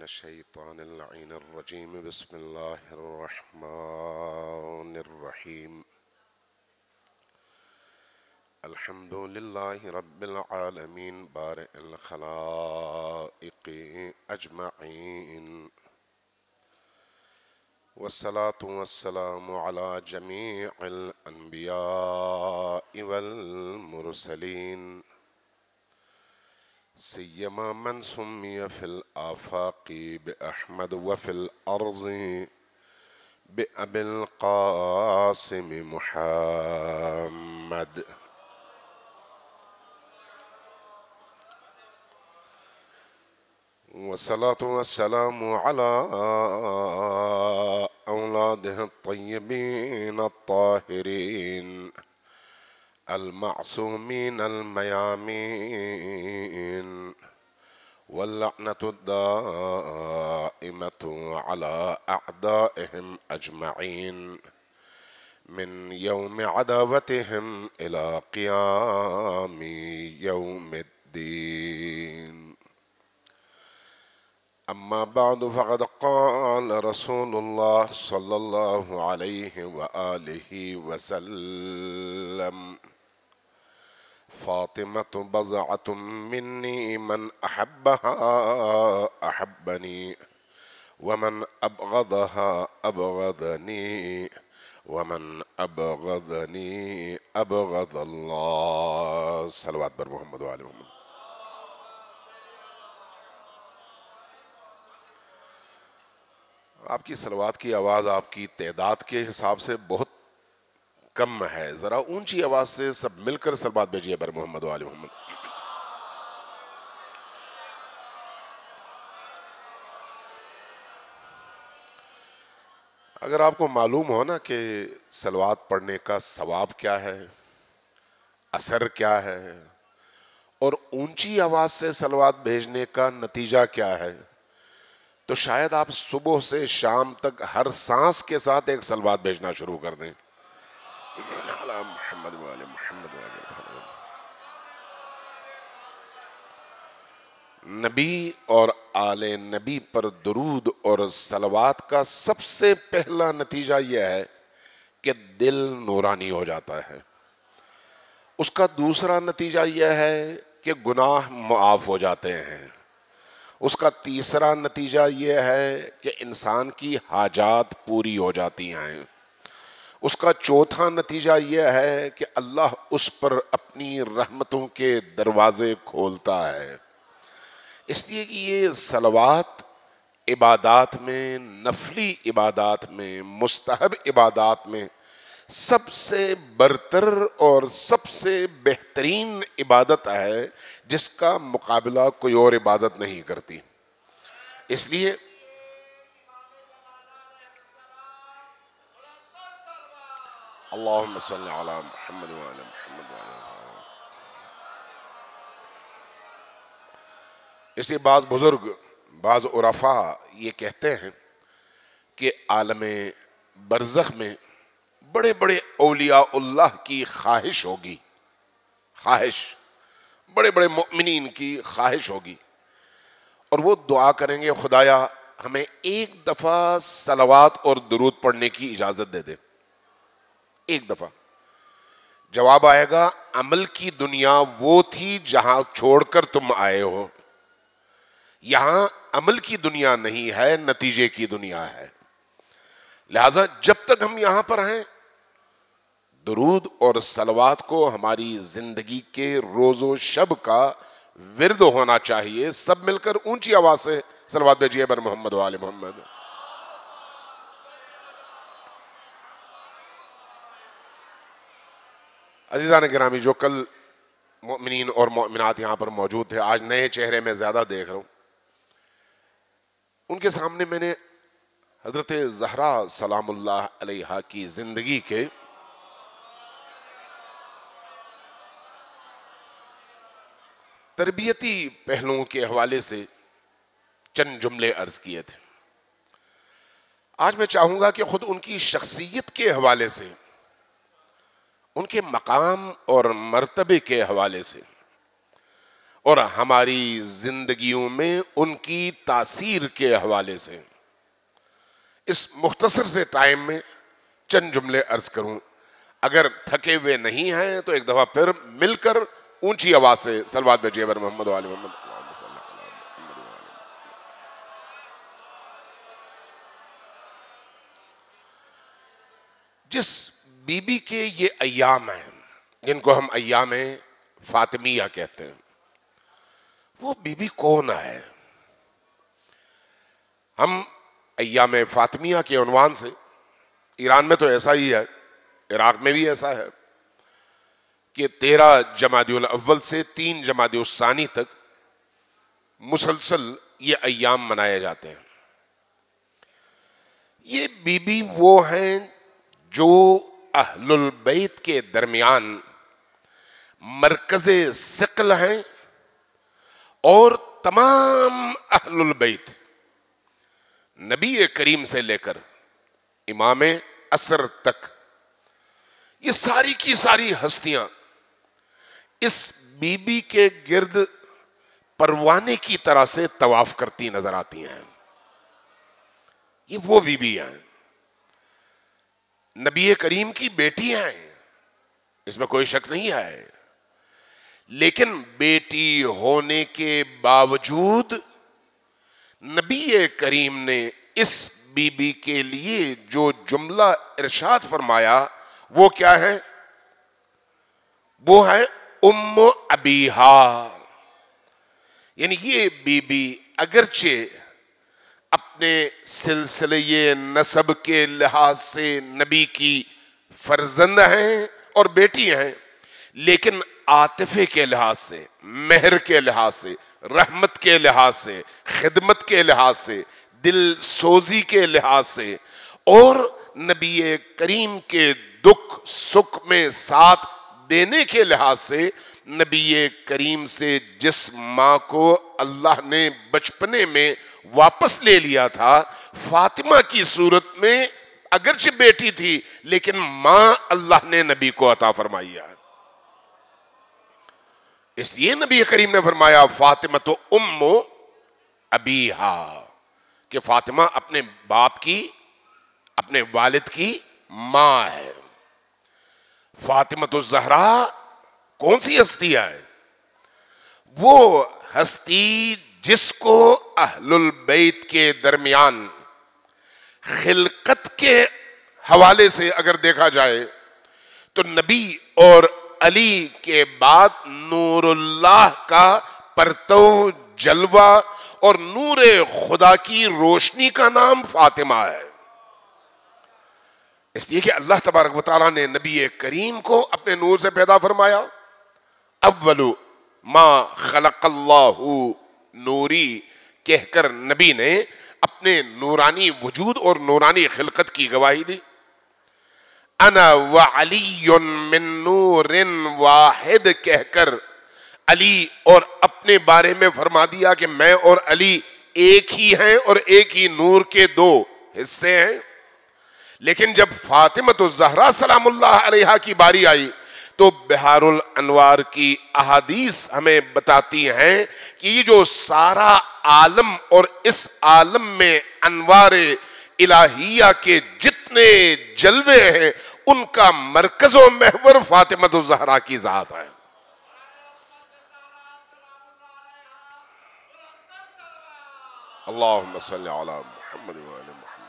من الشيطان اللعين الرجيم بسم الله الرحمن الرحيم الحمد لله رب العالمين بارئ الخلائق أجمعين والصلاة والسلام على جميع الأنبياء والمرسلين سيما من سمي في الآفاق بأحمد وفي الأرض بأبي القاسم محمد والصلاة والسلام على أولاده الطيبين الطاهرين المعصومين الميامين واللعنة الدائمة على أعدائهم أجمعين من يوم عداوتهم إلى قيام يوم الدين. أما بعد فقد قال رسول الله صلى الله عليه وآله وسلم: فاطمة بضعة مني من أحبها أحبني ومن أبغضها أبغضني ومن أبغضني أبغض الله. صلوات بر محمد وآل محمد. آپ کی صلوات کی آواز آپ کی تعداد کے حساب سے بہت کم ہے، ذرا اونچی آواز سے سب مل کر صلوات بھیجیے بر محمد و آل محمد. اگر آپ کو معلوم ہو نا کہ صلوات پڑھنے کا ثواب کیا ہے، اثر کیا ہے، اور اونچی آواز سے صلوات بھیجنے کا نتیجہ کیا ہے، تو شاید آپ صبح سے شام تک ہر سانس کے ساتھ ایک صلوات بھیجنا شروع کر دیں. محمد وآل محمد وآل محمد. نبی اور آل نبی پر درود اور صلوات کا سب سے پہلا نتیجہ یہ ہے کہ دل نورانی ہو جاتا ہے. اس کا دوسرا نتیجہ یہ ہے کہ گناہ معاف ہو جاتے ہیں. اس کا تیسرا نتیجہ یہ ہے کہ انسان کی حاجات پوری ہو جاتی ہیں. اس کا چوتھا نتیجہ یہ ہے کہ اللہ اس پر اپنی رحمتوں کے دروازے کھولتا ہے. اس لیے کہ یہ صلوات عبادات میں، نفلی عبادات میں، مستحب عبادات میں سب سے برتر اور سب سے بہترین عبادت ہے جس کا مقابلہ کوئی اور عبادت نہیں کرتی. اس لیے اللہم صلی علی محمد وعلی محمد وعلی محمد. اسی بعض بزرگ، بعض عرفاء یہ کہتے ہیں کہ عالم برزخ میں بڑے بڑے اولیاء اللہ کی خواہش ہوگی، خواہش بڑے بڑے مؤمنین کی خواہش ہوگی، اور وہ دعا کریں گے خدایا ہمیں ایک دفعہ صلوات اور درود پڑھنے کی اجازت دے دے. ایک دفعہ. جواب آئے گا عمل کی دنیا وہ تھی جہاں چھوڑ کر تم آئے ہو، یہاں عمل کی دنیا نہیں ہے، نتیجے کی دنیا ہے. لہذا جب تک ہم یہاں پر ہیں درود اور صلوات کو ہماری زندگی کے روز و شب کا ورد ہونا چاہیے. سب مل کر اونچی آواز سے صلوات بھیجیے بر محمد و آل محمد. عزیزان گرامی، جو کل مؤمنین اور مؤمنات یہاں پر موجود تھے، آج نئے چہرے میں زیادہ دیکھ رہا ہوں، ان کے سامنے میں نے حضرت زہرا سلام اللہ علیہا کی زندگی کے تربیتی پہلوؤں کے حوالے سے چند جملے عرض کیے تھے. آج میں چاہوں گا کہ خود ان کی شخصیت کے حوالے سے، ان کے مقام اور مرتبے کے حوالے سے اور ہماری زندگیوں میں ان کی تاثیر کے حوالے سے اس مختصر سے ٹائم میں چند جملے عرض کروں. اگر تھکے ہوئے نہیں ہیں تو ایک دفعہ پھر مل کر اونچی آواز سے صلوات بھیجیے بر محمد و آل محمد. جس بی بی کے یہ ایام ہیں جن کو ہم ایام فاطمیہ کہتے ہیں، وہ بی بی کون ہے؟ ہم ایام فاطمیہ کے عنوان سے، ایران میں تو ایسا ہی ہے، عراق میں بھی ایسا ہے کہ 13 جمادی الاول سے 3 جمادی الثانی تک مسلسل یہ ایام منائے جاتے ہیں. یہ بی بی وہ ہیں جو اہل البیت کے درمیان مرکز ثقل ہیں، اور تمام اہل البیت نبی کریم سے لے کر امام عصر تک یہ ساری کی ساری ہستیاں اس بی بی کے گرد پروانے کی طرح سے طواف کرتی نظر آتی ہیں. یہ وہ بی بی ہیں، نبی کریم کی بیٹی ہیں، اس میں کوئی شک نہیں ہے. لیکن بیٹی ہونے کے باوجود نبی کریم نے اس بی بی کے لیے جو جملہ ارشاد فرمایا وہ کیا ہے؟ وہ ہے ام ابیہا. یعنی یہ بی بی اگرچہ اپنے سلسلے نسب کے لحاظ سے نبی کی فرزند ہیں اور بیٹی ہیں، لیکن عاطفے کے لحاظ سے، مہر کے لحاظ سے، رحمت کے لحاظ سے، خدمت کے لحاظ سے، دل سوزی کے لحاظ سے، اور نبی کریم کے دکھ سکھ میں ساتھ دینے کے لحاظ سے، نبی کریم سے جس ماں کو اللہ نے بچپنے میں واپس لے لیا تھا، فاطمہ کی صورت میں اگرچہ بیٹی تھی لیکن ماں اللہ نے نبی کو عطا فرمائی ہے. اس لیے نبی کریم نے فرمایا فاطمہ تو ام ابیہا، کہ فاطمہ اپنے باپ کی، اپنے والد کی ماں ہے. فاطمہ الزہرا کون سی ہستی ہے؟ وہ ہستی جس کو اہل البیت کے درمیان خلقت کے حوالے سے اگر دیکھا جائے تو نبی اور علی کے بعد نور اللہ کا پرتو جلوہ اور نور خدا کی روشنی کا نام فاطمہ ہے. اس لیے کہ اللہ تبارک و تعالیٰ نے نبی کریم کو اپنے نور سے پیدا فرمایا. اول ما خلق اللہ نوری کہہ کر نبی نے اپنے نورانی وجود اور نورانی خلقت کی گواہی دی. انا وعلی من نور واحد کہہ کر علی اور اپنے بارے میں فرما دیا کہ میں اور علی ایک ہی ہیں اور ایک ہی نور کے 2 حصے ہیں. لیکن جب فاطمہ الزہرا سلام اللہ علیہا کی باری آئی تو بحار الانوار کی احادیث ہمیں بتاتی ہیں کہ یہ جو سارا عالم اور اس عالم میں انوار الہیہ کے جتنے جلوے ہیں ان کا مرکز و محور فاطمہ الزہرا کی ذات ہے. اللہم صلی علی محمد و آل محمد.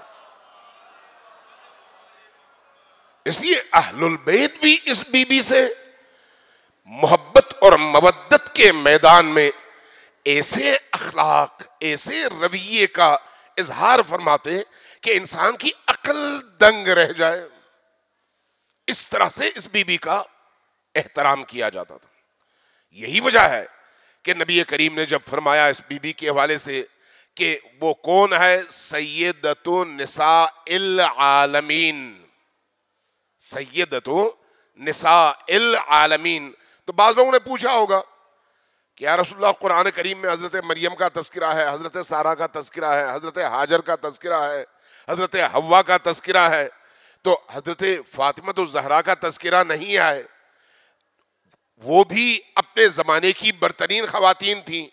اس لیے اہل البیت بھی اس بی بی سے محبت اور مودت کے میدان میں ایسے اخلاق، ایسے رویے کا اظہار فرماتے کہ انسان کی عقل دنگ رہ جائے. اس طرح سے اس بی بی کا احترام کیا جاتا تھا. یہی وجہ ہے کہ نبی کریم نے جب فرمایا اس بی بی کے حوالے سے کہ وہ کون ہے، سیدۃ نساء العالمین، سیدۃ نساء العالمین. تو بعض لوگوں نے پوچھا ہوگا کہ یا رسول اللہ قرآن کریم میں حضرت مریم کا تذکرہ ہے، حضرت سارہ کا تذکرہ ہے، حضرت ہاجر کا تذکرہ ہے، حضرت حوا کا تذکرہ ہے، تو حضرت فاطمہ الزہرا کا تذکرہ نہیں ہے. وہ بھی اپنے زمانے کی برترین خواتین تھیں.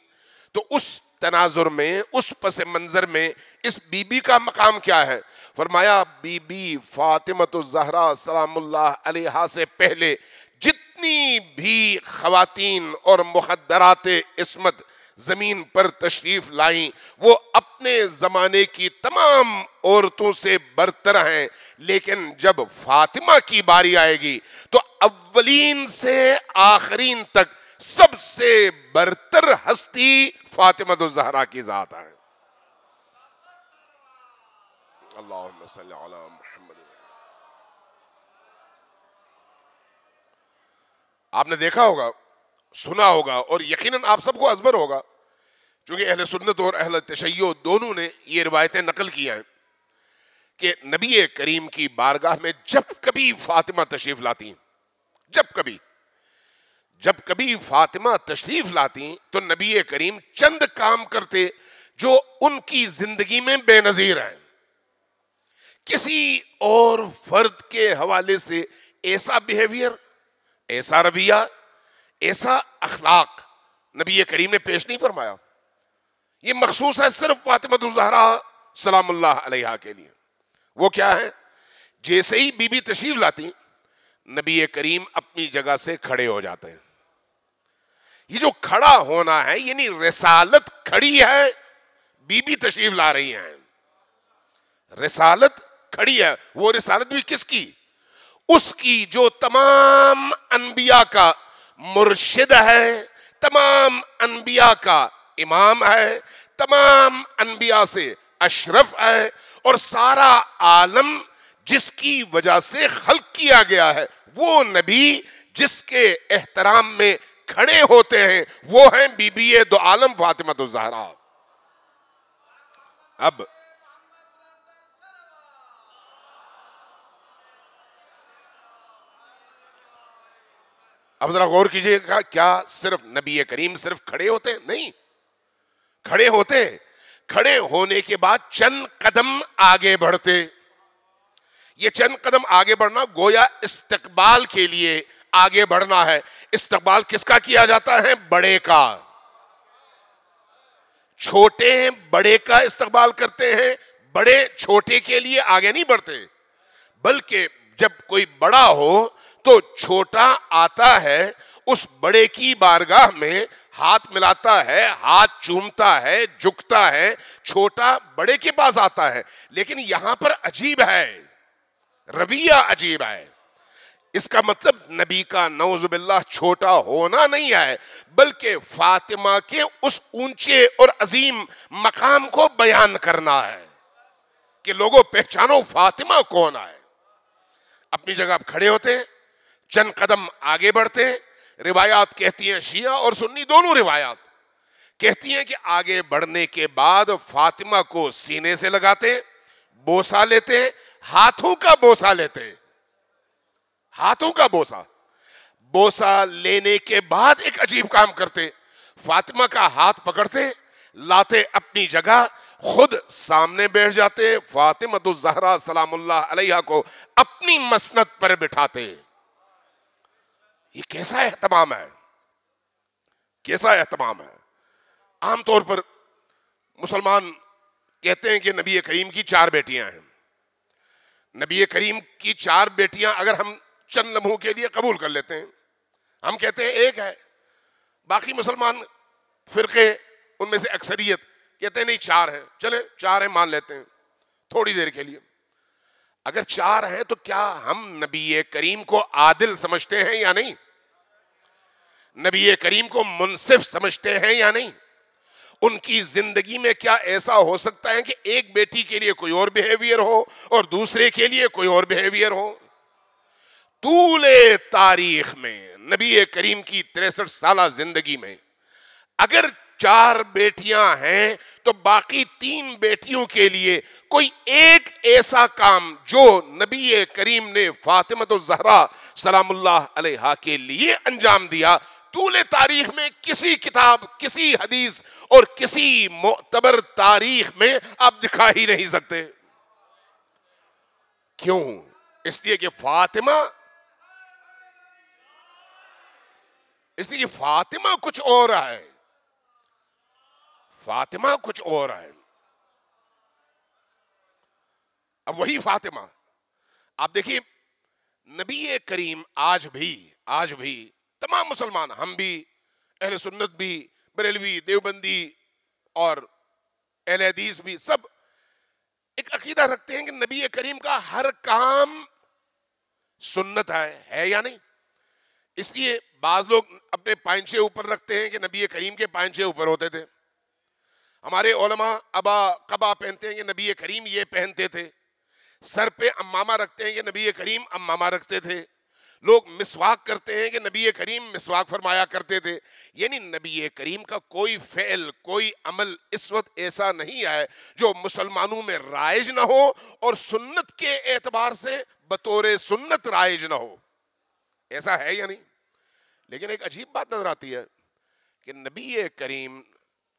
تو اس تناظر میں، اس پس منظر میں اس بی بی کا مقام کیا ہے؟ فرمایا بی بی فاطمۃ الزہرا سلام اللہ علیہا سے پہلے جتنی بھی خواتین اور مخدرات عصمت زمین پر تشریف لائیں وہ اپنے زمانے کی تمام عورتوں سے برتر ہیں، لیکن جب فاطمہ کی باری آئے گی تو اولین سے آخرین تک سب سے برتر ہستی فاطمہ الزہرا کی ذات ہے. اللہم صلی علی محمد. آپ نے دیکھا ہوگا، سنا ہوگا، اور یقیناً آپ سب کو ازبر ہوگا، چونکہ اہل سنت اور اہل تشیع دونوں نے یہ روایتیں نقل کی ہیں کہ نبی کریم کی بارگاہ میں جب کبھی فاطمہ تشریف لاتی، جب کبھی فاطمہ تشریف لاتی تو نبی کریم چند کام کرتے جو ان کی زندگی میں بے نظیر ہیں. کسی اور فرد کے حوالے سے ایسا بیہیویئر، ایسا رویہ، ایسا اخلاق نبی کریم نے پیش نہیں فرمایا. یہ مخصوص ہے صرف فاطمہ الزہرا سلام اللہ علیہا کے لیے. وہ کیا ہے؟ جیسے ہی بی بی تشریف لاتی نبی کریم اپنی جگہ سے کھڑے ہو جاتے ہیں. یہ جو کھڑا ہونا ہے یعنی رسالت کھڑی ہے، بی بی تشریف لا رہی ہیں، رسالت کھڑی ہے. وہ رسالت بھی کس کی؟ اس کی جو تمام انبیاء کا مرشد ہے، تمام انبیاء کا امام ہے، تمام انبیاء سے اشرف ہے، اور سارا عالم جس کی وجہ سے خلق کیا گیا ہے وہ نبی جس کے احترام میں کھڑے ہوتے ہیں وہ ہیں بی بی دو عالم فاطمہ الزہرا. اب ذرا غور کیجئے گا، کیا صرف نبی کریم صرف کھڑے ہوتے؟ نہیں، کھڑے ہونے کے بعد چند قدم آگے بڑھتے. یہ چند قدم آگے بڑھنا گویا استقبال کے لیے آگے بڑھنا ہے. استقبال کس کا کیا جاتا ہے؟ بڑے کا. چھوٹے بڑے کا استقبال کرتے ہیں، بڑے چھوٹے کے لیے آگے نہیں بڑھتے، بلکہ جب کوئی بڑا ہو تو چھوٹا آتا ہے اس بڑے کی بارگاہ میں، ہاتھ ملاتا ہے، ہاتھ چومتا ہے، جھکتا ہے، چھوٹا بڑے کے پاس آتا ہے. لیکن یہاں پر عجیب ہے، رویہ عجیب ہے. اس کا مطلب نبی کا نعوذ باللہ چھوٹا ہونا نہیں ہے، بلکہ فاطمہ کے اس اونچے اور عظیم مقام کو بیان کرنا ہے کہ لوگوں پہچانو فاطمہ کون ہے. اپنی جگہ آپ کھڑے ہوتے ہیں، چند قدم آگے بڑھتے ہیں. روایات کہتی ہیں، شیعہ اور سنی دونوں روایات کہتی ہیں کہ آگے بڑھنے کے بعد فاطمہ کو سینے سے لگاتے، بوسہ لیتے، ہاتھوں کا بوسہ لیتے، ہاتھوں کا بوسہ لینے کے بعد ایک عجیب کام کرتے. فاطمہ کا ہاتھ پکڑتے، لاتے اپنی جگہ، خود سامنے بیٹھ جاتے، فاطمہ الزہرا سلام اللہ علیہا کو اپنی مسند پر بٹھاتے. یہ کیسا اہتمام ہے، کیسا اہتمام ہے. عام طور پر مسلمان کہتے ہیں کہ نبی کریم کی 4 بیٹیاں ہیں. نبی کریم کی 4 بیٹیاں اگر ہم چند لمحوں کے لیے قبول کر لیتے ہیں، ہم کہتے ہیں ایک ہے. باقی مسلمان فرقے ان میں سے اکثریت کہتے ہیں نہیں 4 ہیں، چلے 4 ہیں مان لیتے ہیں تھوڑی دیر کے لیے. اگر 4 ہیں تو کیا ہم نبی کریم کو عادل سمجھتے ہیں یا نہیں؟ نبی کریم کو منصف سمجھتے ہیں یا نہیں؟ ان کی زندگی میں کیا ایسا ہو سکتا ہے کہ ایک بیٹی کے لیے کوئی اور بیہیویئر ہو اور دوسرے کے لیے کوئی اور بیہیویئر ہو؟ طول تاریخ میں نبی کریم کی 63 سالہ زندگی میں اگر 4 بیٹیاں ہیں تو باقی 3 بیٹیوں کے لیے کوئی ایک ایسا کام جو نبی کریم نے فاطمہ الزہرا سلام اللہ علیہا کے لیے انجام دیا، طول تاریخ میں کسی کتاب، کسی حدیث اور کسی معتبر تاریخ میں آپ دکھا ہی نہیں سکتے. کیوں؟ اس لیے کہ فاطمہ اس لیے فاطمہ کچھ اور ہے، فاطمہ کچھ اور ہے. اب وہی فاطمہ آپ دیکھیے، نبی کریم آج بھی تمام مسلمان، ہم بھی، اہل سنت بھی، بریلوی، دیوبندی اور اہل حدیث بھی، سب ایک عقیدہ رکھتے ہیں کہ نبی کریم کا ہر کام سنت ہے یا نہیں. اس لیے بعض لوگ اپنے پائنچے اوپر رکھتے ہیں کہ نبی کریم کے پائنچے اوپر ہوتے تھے. ہمارے علماء ابا قبا پہنتے ہیں کہ نبی کریم یہ پہنتے تھے. سر پہ امامہ رکھتے ہیں کہ نبی کریم امامہ رکھتے تھے. لوگ مسواک کرتے ہیں کہ نبی کریم مسواک فرمایا کرتے تھے. یعنی نبی کریم کا کوئی فعل، کوئی عمل اس وقت ایسا نہیں ہے جو مسلمانوں میں رائج نہ ہو اور سنت کے اعتبار سے بطور سنت رائج نہ ہو. ایسا ہے یا نہیں؟ لیکن ایک عجیب بات نظر آتی ہے کہ نبی کریم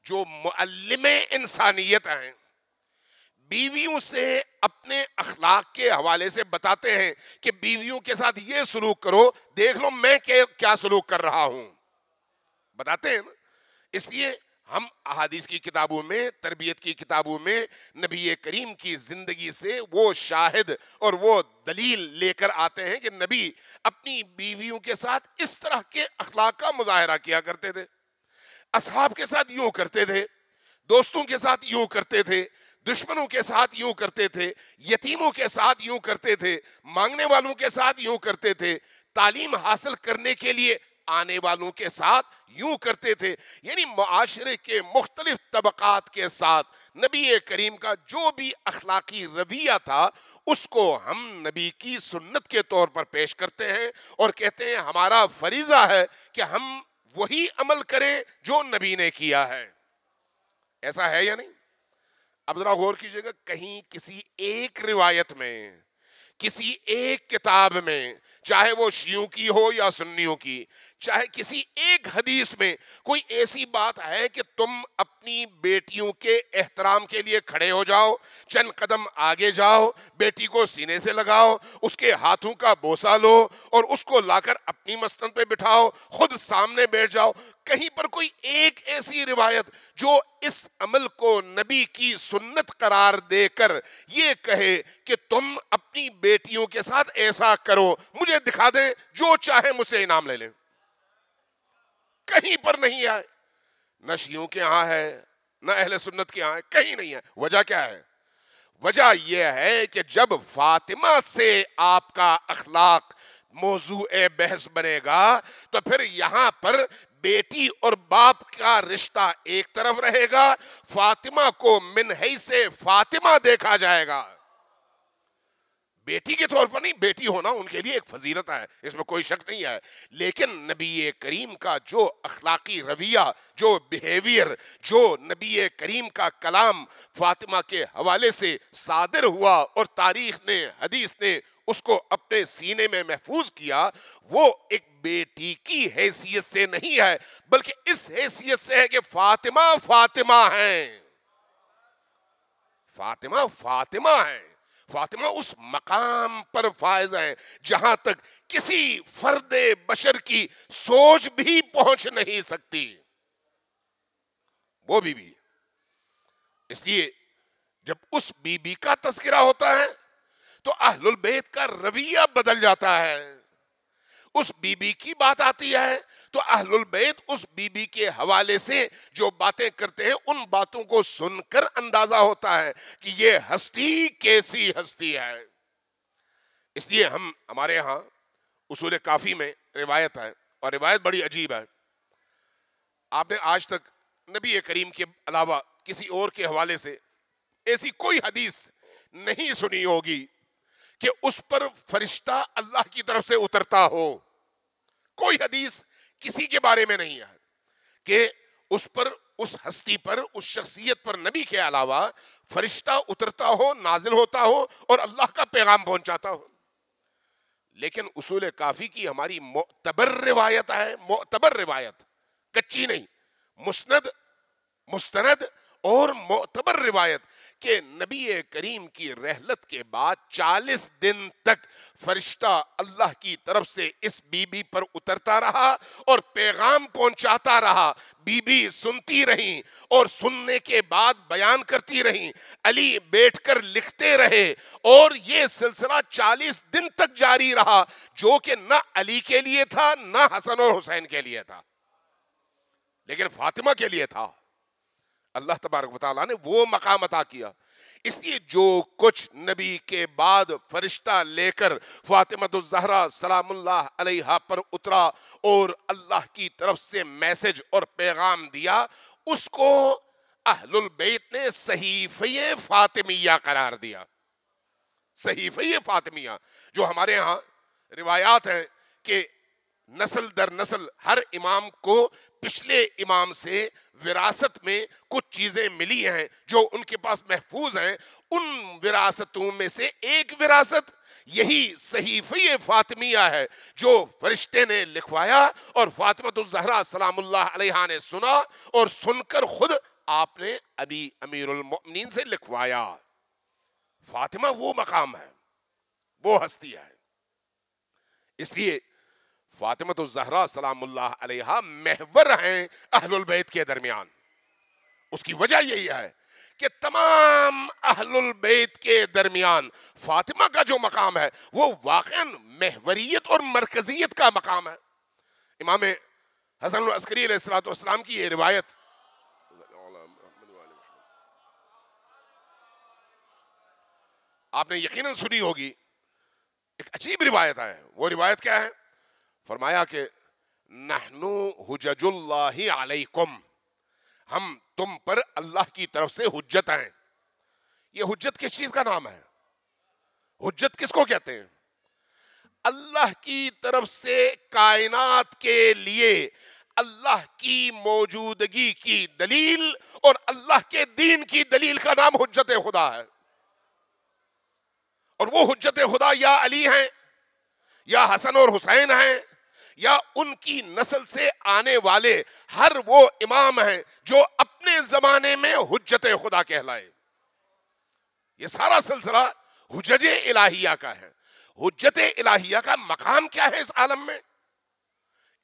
جو معلم انسانیت ہیں، بیویوں سے اپنے اخلاق کے حوالے سے بتاتے ہیں کہ بیویوں کے ساتھ یہ سلوک کرو، دیکھ لو میں کیا سلوک کر رہا ہوں، بتاتے ہیں نا. اس لیے ہم احادیث کی کتابوں میں، تربیت کی کتابوں میں نبی کریم کی زندگی سے وہ شاہد اور وہ دلیل لے کر آتے ہیں کہ نبی اپنی بیویوں کے ساتھ اس طرح کے اخلاق کا مظاہرہ کیا کرتے تھے. اصحاب کے ساتھ یوں کرتے تھے، دوستوں کے ساتھ یوں کرتے تھے، دشمنوں کے ساتھ یوں کرتے تھے، یتیموں کے ساتھ یوں کرتے تھے، مانگنے والوں کے ساتھ یوں کرتے تھے، تعلیم حاصل کرنے کے لیے آنے والوں کے ساتھ یوں کرتے تھے. یعنی معاشرے کے مختلف طبقات کے ساتھ نبی کریم کا جو بھی اخلاقی رویہ تھا اس کو ہم نبی کی سنت کے طور پر پیش کرتے ہیں اور کہتے ہیں ہمارا فریضہ ہے کہ ہم وہی عمل کریں جو نبی نے کیا ہے. ایسا ہے یا نہیں؟ اب ذرا غور کیجئے گا، کہیں کسی ایک روایت میں، کسی ایک کتاب میں، چاہے وہ شیعوں کی ہو یا سنیوں کی، چاہے کسی ایک حدیث میں کوئی ایسی بات ہے کہ تم اپنی بیٹیوں کے احترام کے لیے کھڑے ہو جاؤ، چند قدم آگے جاؤ، بیٹی کو سینے سے لگاؤ، اس کے ہاتھوں کا بوسہ لو اور اس کو لا کر اپنی مسند پہ بٹھاؤ، خود سامنے بیٹھ جاؤ؟ کہیں پر کوئی ایک ایسی روایت جو اس عمل کو نبی کی سنت قرار دے کر یہ کہے کہ تم اپنی بیٹیوں کے ساتھ ایسا کرو، مجھے دکھا دیں، جو چاہے مجھ سے انعام لے لیں؟ کہیں پر نہیں ہے. نہ شیعوں کے ہاں ہے، نہ اہل سنت کے ہاں ہے، کہیں نہیں ہے. وجہ کیا ہے؟ وجہ یہ ہے کہ جب فاطمہ سے آپ کا اخلاق موضوع بحث بنے گا تو پھر یہاں پر بیٹی اور باپ کا رشتہ ایک طرف رہے گا، فاطمہ کو من حیث فاطمہ دیکھا جائے گا. بیٹی کے طور پر نہیں، بیٹی ہونا ان کے لیے ایک فضیلت ہے، اس میں کوئی شک نہیں ہے. لیکن نبی کریم کا جو اخلاقی رویہ، جو بیہیویئر، جو نبی کریم کا کلام فاطمہ کے حوالے سے صادر ہوا اور تاریخ نے، حدیث نے اس کو اپنے سینے میں محفوظ کیا، وہ ایک بیٹی کی حیثیت سے نہیں ہے بلکہ اس حیثیت سے ہے کہ فاطمہ فاطمہ ہیں. فاطمہ فاطمہ ہیں. فاطمہ اس مقام پر فائز ہیں جہاں تک کسی فرد بشر کی سوچ بھی پہنچ نہیں سکتی. وہ بی بی، اس لیے جب اس بی بی کا تذکرہ ہوتا ہے تو اہل البیت کا رویہ بدل جاتا ہے. اس بی بی کی بات آتی ہے تو اہل البیت اس بی بی کے حوالے سے جو باتیں کرتے ہیں ان باتوں کو سن کر اندازہ ہوتا ہے کہ یہ ہستی کیسی ہستی ہے. اس لیے ہمارے ہاں اصول کافی میں روایت ہے، اور روایت بڑی عجیب ہے. آپ نے آج تک نبی کریم کے علاوہ کسی اور کے حوالے سے ایسی کوئی حدیث نہیں سنی ہوگی کہ اس پر فرشتہ اللہ کی طرف سے اترتا ہو. کوئی حدیث کسی کے بارے میں نہیں ہے کہ اس پر، اس ہستی پر، اس شخصیت پر نبی کے علاوہ فرشتہ اترتا ہو، نازل ہوتا ہو اور اللہ کا پیغام پہنچاتا ہو. لیکن اصول کافی کی ہماری معتبر روایت ہے، معتبر روایت، کچی نہیں، مستند اور معتبر روایت کہ نبی کریم کی رحلت کے بعد 40 دن تک فرشتہ اللہ کی طرف سے اس بی بی پر اترتا رہا اور پیغام پہنچاتا رہا. بی بی سنتی رہیں اور سننے کے بعد بیان کرتی رہیں. علی بیٹھ کر لکھتے رہے اور یہ سلسلہ 40 دن تک جاری رہا، جو کہ نہ علی کے لیے تھا نہ حسن اور حسین کے لیے تھا، لیکن فاطمہ کے لیے تھا. اللہ تبارک و تعالیٰ نے وہ مقام عطا کیا. اس لیے جو کچھ نبی کے بعد فرشتہ لے کر فاطمۃ الزہرا سلام اللہ علیہا پر اترا اور اللہ کی طرف سے میسج اور پیغام دیا، اس کو اہل البیت نے صحیفہ فاطمیہ قرار دیا. صحیفہ فاطمیہ، جو ہمارے ہاں روایات ہیں کہ نسل در نسل ہر امام کو پچھلے امام سے وراثت میں کچھ چیزیں ملی ہیں جو ان کے پاس محفوظ ہیں. ان وراثتوں میں سے ایک وراثت یہی صحیفہ فاطمیہ ہے جو فرشتے نے لکھوایا اور فاطمۃ الزہرا سلام اللہ علیہا نے سنا اور سن کر خود آپ نے علی امیر المؤمنین سے لکھوایا. فاطمہ وہ مقام ہے، وہ ہستی ہے. اس لیے فاطمۃ الزہرا سلام اللہ علیہا محور ہیں اہل البیت کے درمیان. اس کی وجہ یہی ہے کہ تمام اہل البیت کے درمیان فاطمہ کا جو مقام ہے وہ واقعاً محوریت اور مرکزیت کا مقام ہے. امام حسن العسکری علیہ السلام کی یہ روایت آپ نے یقیناً سنی ہوگی. ایک عجیب روایت ہے. وہ روایت کیا ہے؟ فرمایا کہ نحنو حجج اللہ علیکم، ہم تم پر اللہ کی طرف سے حجت ہیں. یہ حجت کس چیز کا نام ہے؟ حجت کس کو کہتے ہیں؟ اللہ کی طرف سے کائنات کے لیے اللہ کی موجودگی کی دلیل اور اللہ کے دین کی دلیل کا نام حجت خدا ہے. اور وہ حجت خدا یا علی ہیں یا حسن اور حسین ہیں یا ان کی نسل سے آنے والے ہر وہ امام ہیں جو اپنے زمانے میں حجت خدا کہلائے. یہ سارا سلسلہ حجج الہیہ کا ہے. حجت الہیہ کا مقام کیا ہے اس عالم میں؟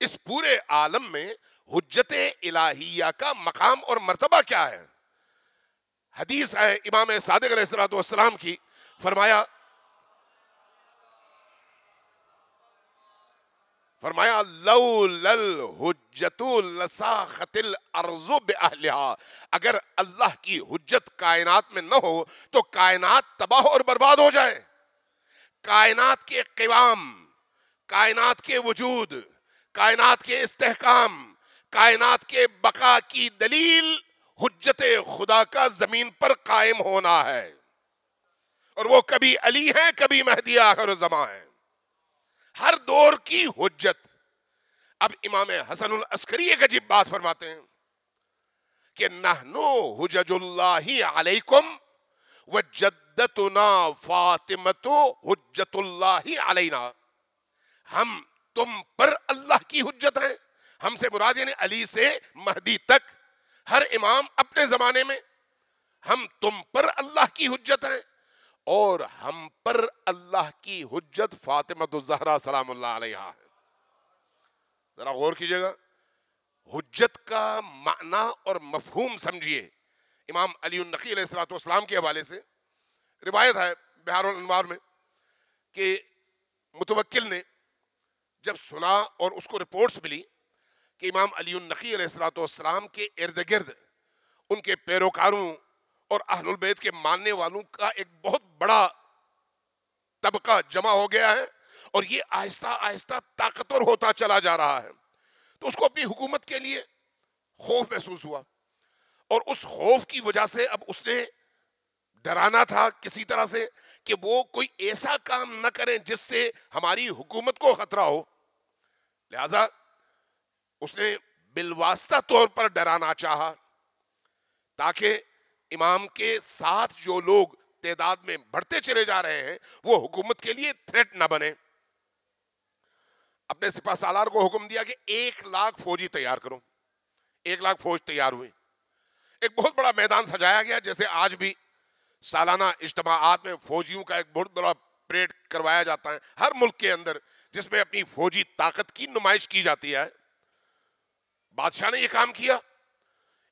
اس پورے عالم میں حجت الہیہ کا مقام اور مرتبہ کیا ہے؟ حدیث ہے امام صادق علیہ السلام کی، فرمایا لولا الحجت لساخت الارض باہلہا، اگر اللہ کی حجت کائنات میں نہ ہو تو کائنات تباہ اور برباد ہو جائے. کائنات کے قوام، کائنات کے وجود، کائنات کے استحکام، کائنات کے بقا کی دلیل حجت خدا کا زمین پر قائم ہونا ہے. اور وہ کبھی علی ہیں، کبھی مہدی آخر الزمان ہیں، ہر دور کی حجت. اب امام حسن العسکری ایک عجیب بات فرماتے ہیں کہ نحنو حجج اللہ علیکم وجدتنا فاطمۃ حجت اللہ علینا، ہم تم پر اللہ کی حجت ہیں. ہم سے مراد یعنی علی سے مہدی تک ہر امام اپنے زمانے میں، ہم تم پر اللہ کی حجت ہیں اور ہم پر اللہ کی حجت فاطمۃ الزہرا سلام اللہ علیہا ہے. ذرا غور کیجئے گا، حجت کا معنی اور مفہوم سمجھیے. امام علی النقی علیہ السلام کے حوالے سے روایت ہے بحار الانوار میں کہ متوکل نے جب سنا اور اس کو رپورٹس ملی کہ امام علی النقی علیہ السلام کے ارد گرد ان کے پیروکاروں اور اہل البیت کے ماننے والوں کا ایک بہت بڑا طبقہ جمع ہو گیا ہے اور یہ آہستہ آہستہ طاقتور ہوتا چلا جا رہا ہے، تو اس کو اپنی حکومت کے لیے خوف محسوس ہوا. اور اس خوف کی وجہ سے اب اس نے ڈرانا تھا کسی طرح سے کہ وہ کوئی ایسا کام نہ کریں جس سے ہماری حکومت کو خطرہ ہو. لہذا اس نے بالواسطہ طور پر ڈرانا چاہا تاکہ امام کے ساتھ جو لوگ تعداد میں بڑھتے چلے جا رہے ہیں وہ حکومت کے لیے تھریٹ نہ بنے. اپنے سپہ سالار کو حکم دیا کہ 1,00,000 فوجی تیار کرو. 1,00,000 فوج تیار ہوئی. ایک بہت بڑا میدان سجایا گیا جیسے آج بھی سالانہ اجتماعات میں فوجیوں کا ایک بہت بڑا پریڈ کروایا جاتا ہے ہر ملک کے اندر، جس میں اپنی فوجی طاقت کی نمائش کی جاتی ہے۔ بادشاہ نے یہ کام کیا،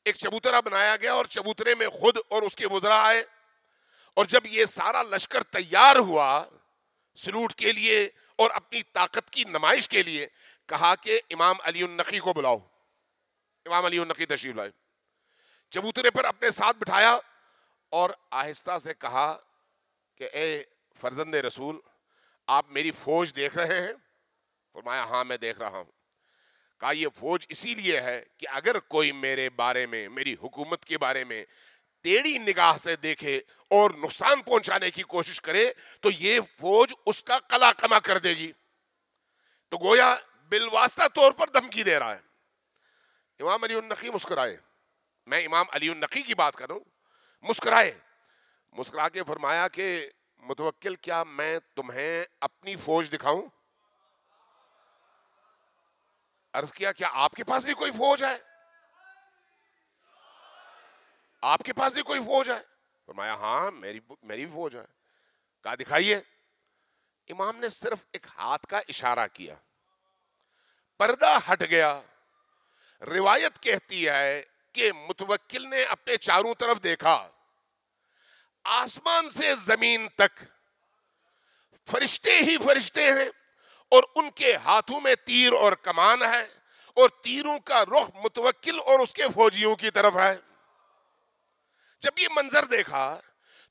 ایک چبوترا بنایا گیا اور چبوترے میں خود اور اس کے وزراء آئے، اور جب یہ سارا لشکر تیار ہوا سلوٹ کے لیے اور اپنی طاقت کی نمائش کے لیے، کہا کہ امام علی النقی کو بلاؤ۔ امام علی النقی تشریف لائے، چبوترے پر اپنے ساتھ بٹھایا اور آہستہ سے کہا کہ اے فرزند رسول، آپ میری فوج دیکھ رہے ہیں؟ فرمایا ہاں میں دیکھ رہا ہوں۔ کہا یہ فوج اسی لیے ہے کہ اگر کوئی میرے بارے میں، میری حکومت کے بارے میں ٹیڑھی نگاہ سے دیکھے اور نقصان پہنچانے کی کوشش کرے تو یہ فوج اس کا قلع کما کر دے گی۔ تو گویا بالواسطہ طور پر دھمکی دے رہا ہے۔ امام علی النقی مسکرائے، میں امام علی النقی کی بات کر رہا ہوں، مسکرائے، مسکرا کے فرمایا کہ متوکل کیا میں تمہیں اپنی فوج دکھاؤں؟ عرض کیا کیا آپ کے پاس بھی کوئی فوج ہے؟ آپ کے پاس بھی کوئی فوج ہے؟ فرمایا ہاں میری فوج ہے۔ کہا دکھائیے۔ امام نے صرف ایک ہاتھ کا اشارہ کیا، پردہ ہٹ گیا۔ روایت کہتی ہے کہ متوکل نے اپنے چاروں طرف دیکھا، آسمان سے زمین تک فرشتے ہی فرشتے ہیں، اور ان کے ہاتھوں میں تیر اور کمان ہے، اور تیروں کا رخ متوکل اور اس کے فوجیوں کی طرف ہے۔ جب یہ منظر دیکھا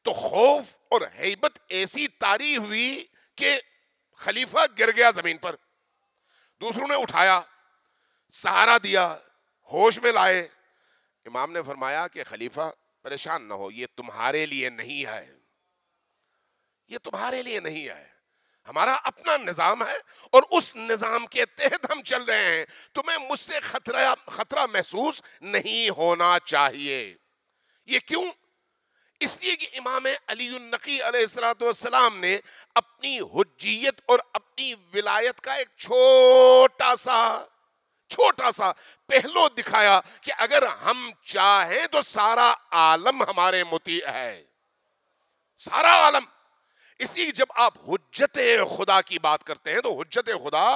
تو خوف اور ہیبت ایسی طاری ہوئی کہ خلیفہ گر گیا زمین پر۔ دوسروں نے اٹھایا، سہارا دیا، ہوش میں لائے۔ امام نے فرمایا کہ خلیفہ پریشان نہ ہو، یہ تمہارے لیے نہیں ہے، یہ تمہارے لیے نہیں ہے، ہمارا اپنا نظام ہے اور اس نظام کے تحت ہم چل رہے ہیں، تمہیں مجھ سے خطرہ محسوس نہیں ہونا چاہیے۔ یہ کیوں؟ اس لیے کہ امام علی النقی علیہ السلام نے اپنی حجیت اور اپنی ولایت کا ایک چھوٹا سا پہلو دکھایا کہ اگر ہم چاہیں تو سارا عالم ہمارے مطیع ہے، سارا عالم۔ اس لیے جب آپ حجت خدا کی بات کرتے ہیں تو حجت خدا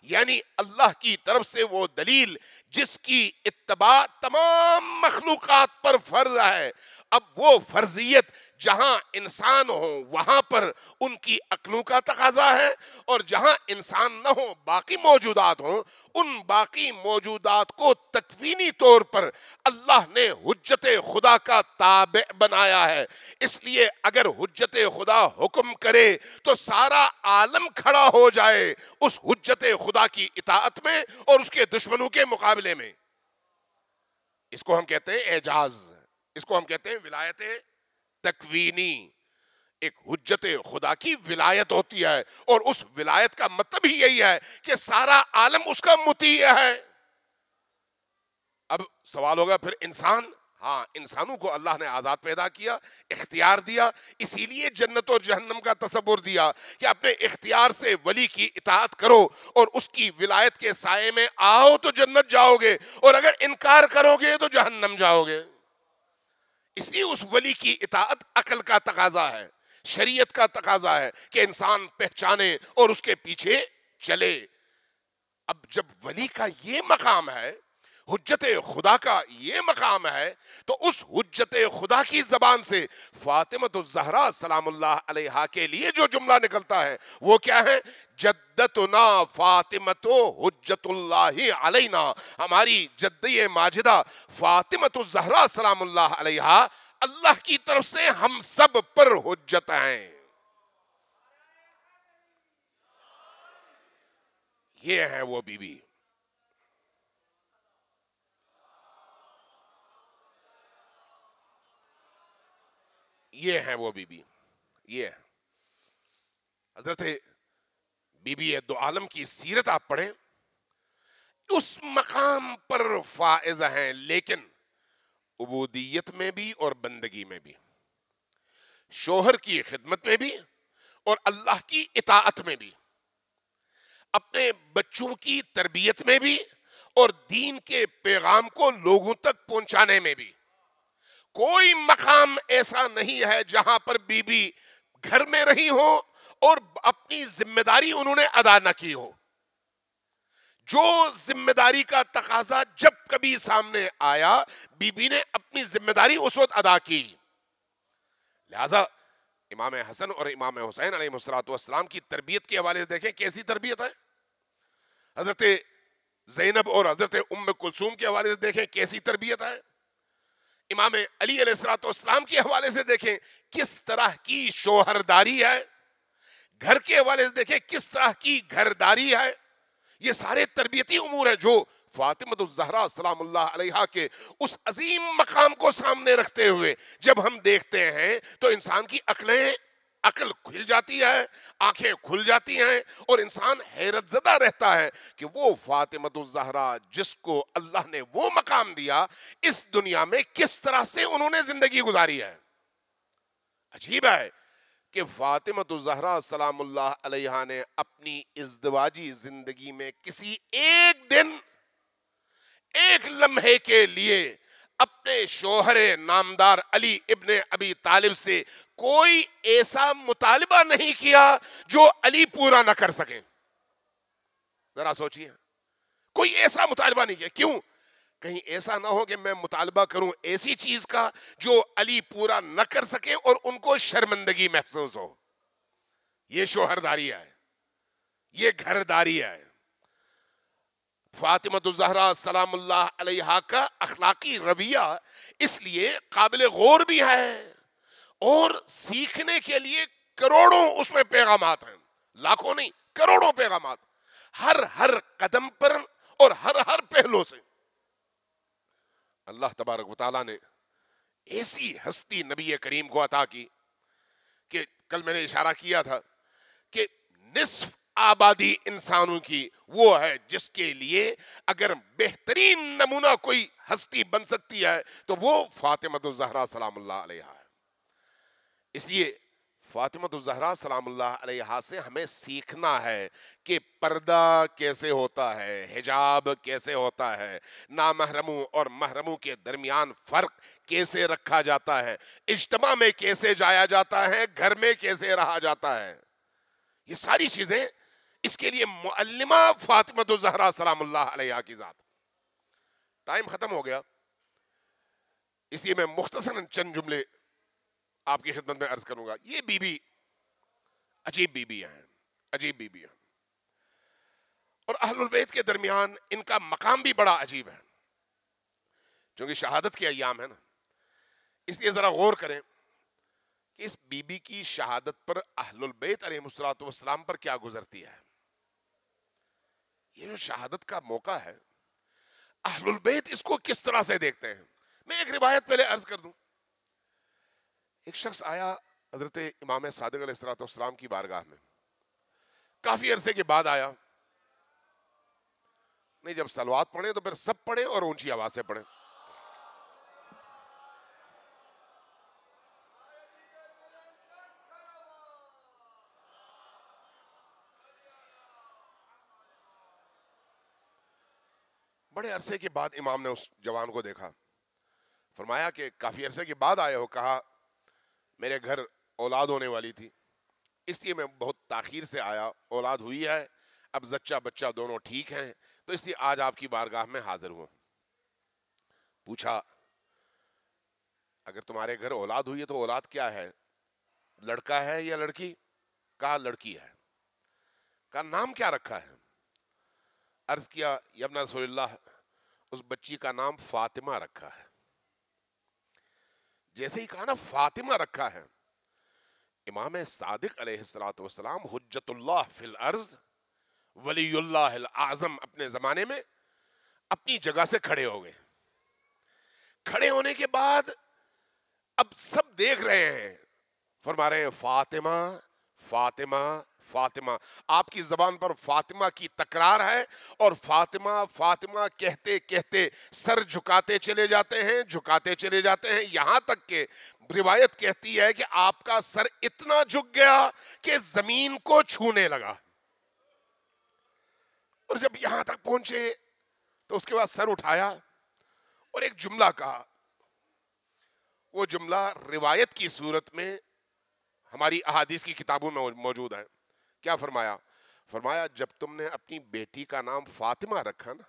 یعنی اللہ کی طرف سے وہ دلیل جس کی اتباع تمام مخلوقات پر فرض ہے۔ اب وہ فرضیت جہاں انسان ہو وہاں پر ان کی عقلوں کا تقاضا ہے، اور جہاں انسان نہ ہو باقی موجودات ہوں، ان باقی موجودات کو تکوینی طور پر اللہ نے حجت خدا کا تابع بنایا ہے۔ اس لیے اگر حجت خدا حکم کرے تو سارا عالم کھڑا ہو جائے اس حجت خدا کی اطاعت میں اور اس کے دشمنوں کے مقابلے میں۔ اس کو ہم کہتے ہیں اعجاز، اس کو ہم کہتے ہیں ولایت تکوینی۔ ایک حجت خدا کی ولایت ہوتی ہے، اور اس ولایت کا مطلب ہی یہی ہے کہ سارا عالم اس کا مطیع ہے۔ اب سوال ہوگا پھر انسان، ہاں انسانوں کو اللہ نے آزاد پیدا کیا، اختیار دیا، اسی لیے جنت اور جہنم کا تصور دیا کہ اپنے اختیار سے ولی کی اطاعت کرو اور اس کی ولایت کے سائے میں آؤ تو جنت جاؤ گے، اور اگر انکار کرو گے تو جہنم جاؤ گے۔ اس لیے اس ولی کی اطاعت عقل کا تقاضا ہے، شریعت کا تقاضا ہے کہ انسان پہچانے اور اس کے پیچھے چلے۔ اب جب ولی کا یہ مقام ہے، حجت خدا کا یہ مقام ہے، تو اس حجت خدا کی زبان سے فاطمۃ الزہرا سلام اللہ علیہا کے لیے جو جملہ نکلتا ہے وہ کیا ہے؟ جدتنا فاطمۃ حجت اللہ علینا، ہماری جدی ماجدہ فاطمۃ الزہرا سلام اللہ علیہا اللہ کی طرف سے ہم سب پر حجت ہیں۔ یہ ہے وہ بی بی، یہ ہے وہ بی بی، یہ حضرت بی بی دو عالم کی سیرت آپ پڑھیں، اس مقام پر فائز ہیں، لیکن عبودیت میں بھی اور بندگی میں بھی، شوہر کی خدمت میں بھی اور اللہ کی اطاعت میں بھی، اپنے بچوں کی تربیت میں بھی اور دین کے پیغام کو لوگوں تک پہنچانے میں بھی۔ کوئی مقام ایسا نہیں ہے جہاں پر بی بی گھر میں رہی ہو اور اپنی ذمہ داری انہوں نے ادا نہ کی ہو. جو ذمہ داری کا تقاضا جب کبھی سامنے آیا بی بی نے اپنی ذمہ داری اس وقت ادا کی. لہذا امام حسن اور امام حسین علیہ السلام کی تربیت کے حوالے سے دیکھیں کیسی تربیت ہے. حضرت زینب اور حضرت ام کلثوم کے حوالے سے دیکھیں کیسی تربیت ہے. امام علی علیہ السلام کے حوالے سے دیکھیں کس طرح کی شوہرداری ہے. گھر کے حوالے سے دیکھیں کس طرح کی گھرداری ہے. یہ سارے تربیتی امور ہیں جو فاطمہ الزہرا سلام اللہ علیہا کے اس عظیم مقام کو سامنے رکھتے ہوئے جب ہم دیکھتے ہیں تو انسان کی عقل کھل جاتی ہے, آنکھیں کھل جاتی ہیں, اور انسان حیرت زدہ رہتا ہے کہ وہ فاطمہ الزہرا جس کو اللہ نے وہ مقام دیا اس دنیا میں کس طرح سے انہوں نے زندگی گزاری ہے. عجیب ہے کہ فاطمہ الزہرا سلام اللہ علیہا نے اپنی ازدواجی زندگی میں کسی ایک دن ایک لمحے کے لیے اپنے شوہر نامدار علی ابن ابی طالب سے کوئی ایسا مطالبہ نہیں کیا جو علی پورا نہ کر سکیں. ذرا سوچئے, کوئی ایسا مطالبہ نہیں کیا. کیوں؟ کہیں ایسا نہ ہو کہ میں مطالبہ کروں ایسی چیز کا جو علی پورا نہ کر سکے اور ان کو شرمندگی محسوس ہو. یہ شوہرداری ہے, یہ گھرداری ہے. فاطمہ الزہرا سلام اللہ علیہا کا اخلاقی رویہ اس لیے قابل غور بھی ہے اور سیکھنے کے لیے کروڑوں اس میں پیغامات ہیں, لاکھوں نہیں کروڑوں پیغامات, ہر قدم پر اور ہر پہلو سے. اللہ تبارک و تعالیٰ نے ایسی ہستی نبی کریم کو عطا کی کہ کل میں نے اشارہ کیا تھا کہ نصف آبادی انسانوں کی وہ ہے جس کے لیے اگر بہترین نمونہ کوئی ہستی بن سکتی ہے تو وہ فاطمہ الزہرا سلام اللہ علیہا ہے. اس لیے فاطمہ الزہرا سلام اللہ علیہا سے ہمیں سیکھنا ہے کہ پردہ کیسے ہوتا ہے, حجاب کیسے ہوتا ہے, نامحرموں اور محرموں کے درمیان فرق کیسے رکھا جاتا ہے, اجتماع میں کیسے جایا جاتا ہے, گھر میں کیسے رہا جاتا ہے. یہ ساری چیزیں اس کے لیے معلمہ فاطمہ الزہرا سلام اللہ علیہا کی ذات. ٹائم ختم ہو گیا اس لیے میں مختصراً چند جملے آپ کی خدمت میں عرض کروں گا. یہ بی بی عجیب بی بی ہیں, عجیب بی بی ہیں, اور اہل البیت کے درمیان ان کا مقام بھی بڑا عجیب ہے. چونکہ شہادت کے ایام ہے نا, اس لیے ذرا غور کریں کہ اس بی بی کی شہادت پر اہل البیت علیہ السلام پر کیا گزرتی ہے. یہ جو شہادت کا موقع ہے اہل البیت اس کو کس طرح سے دیکھتے ہیں. میں ایک روایت پہلے عرض کر دوں. ایک شخص آیا حضرت امام صادق علیہ السلام کی بارگاہ میں, کافی عرصے کے بعد آیا. نہیں, جب صلوات پڑھیں تو پھر سب پڑھیں اور اونچی آواز سے پڑھیں. بڑے عرصے کے بعد امام نے اس جوان کو دیکھا, فرمایا کہ کافی عرصے کے بعد آئے ہو. کہا میرے گھر اولاد ہونے والی تھی اس لیے میں بہت تاخیر سے آیا, اولاد ہوئی ہے, اب زچہ بچہ دونوں ٹھیک ہیں تو اس لیے آج آپ کی بارگاہ میں حاضر ہوں. پوچھا اگر تمہارے گھر اولاد ہوئی ہے تو اولاد کیا ہے, لڑکا ہے یا لڑکی؟ کہا لڑکی ہے. کہا نام کیا رکھا ہے؟ عرض کیا یا ابن رسول اللہ, اس بچی کا نام فاطمہ رکھا ہے. جیسے ہی کہا نا فاطمہ رکھا ہے, امام صادق علیہ السلام حجت اللہ فی الارض ولی اللہ الاعظم اپنے زمانے میں اپنی جگہ سے کھڑے ہو گئے. کھڑے ہونے کے بعد اب سب دیکھ رہے ہیں, فرما رہے ہیں فاطمہ فاطمہ فاطمہ. آپ کی زبان پر فاطمہ کی تکرار ہے اور فاطمہ فاطمہ کہتے کہتے سر جھکاتے چلے جاتے ہیں, جھکاتے چلے جاتے ہیں, یہاں تک کہ روایت کہتی ہے کہ آپ کا سر اتنا جھک گیا کہ زمین کو چھونے لگا. اور جب یہاں تک پہنچے تو اس کے بعد سر اٹھایا اور ایک جملہ کہا, وہ جملہ روایت کی صورت میں ہماری احادیث کی کتابوں میں موجود ہے. کیا فرمایا؟ فرمایا جب تم نے اپنی بیٹی کا نام فاطمہ رکھا نا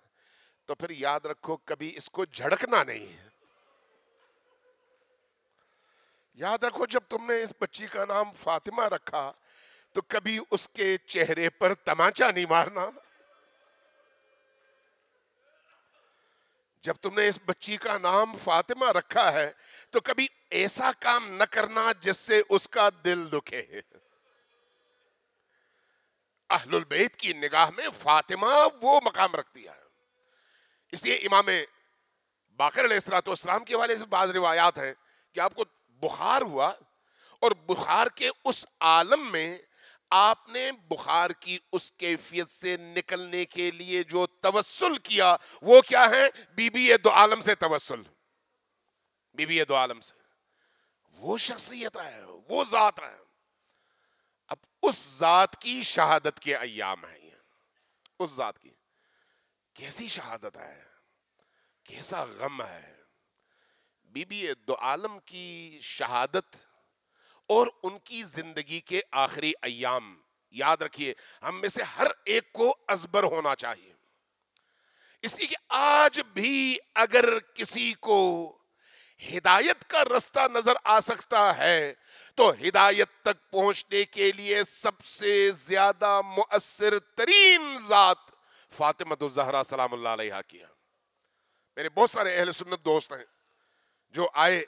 تو پھر یاد رکھو کبھی اس کو جھڑکنا نہیں ہے. یاد رکھو جب تم نے اس بچی کا نام فاطمہ رکھا تو کبھی اس کے چہرے پر تمانچہ نہیں مارنا. جب تم نے اس بچی کا نام فاطمہ رکھا ہے تو کبھی ایسا کام نہ کرنا جس سے اس کا دل دکھے. اہل البیت کی نگاہ میں فاطمہ وہ مقام رکھتی ہے. اس لیے امام باقر علیہ السلام کے حوالے سے بعض روایات ہیں کہ آپ کو بخار ہوا اور بخار کے اس عالم میں آپ نے بخار کی اس کیفیت سے نکلنے کے لیے جو توسل کیا وہ کیا ہے؟ بی بی دو عالم سے توسل. بی بی دو عالم سے وہ شخصیت ہے، وہ ذات ہے. اب اس ذات کی شہادت کے ایام ہیں یہ. اس ذات کی کیسی شہادت ہے، کیسا غم ہے. بی بی دو عالم کی شہادت اور ان کی زندگی کے آخری ایام یاد رکھیے ہم میں سے ہر ایک کو ازبر ہونا چاہیے. اس لیے کہ آج بھی اگر کسی کو ہدایت کا رستہ نظر آ سکتا ہے تو ہدایت تک پہنچنے کے لیے سب سے زیادہ مؤثر ترین ذات فاطمہ الزہرا سلام اللہ علیہا کی ہے. میرے بہت سارے اہل سنت دوست ہیں جو آئے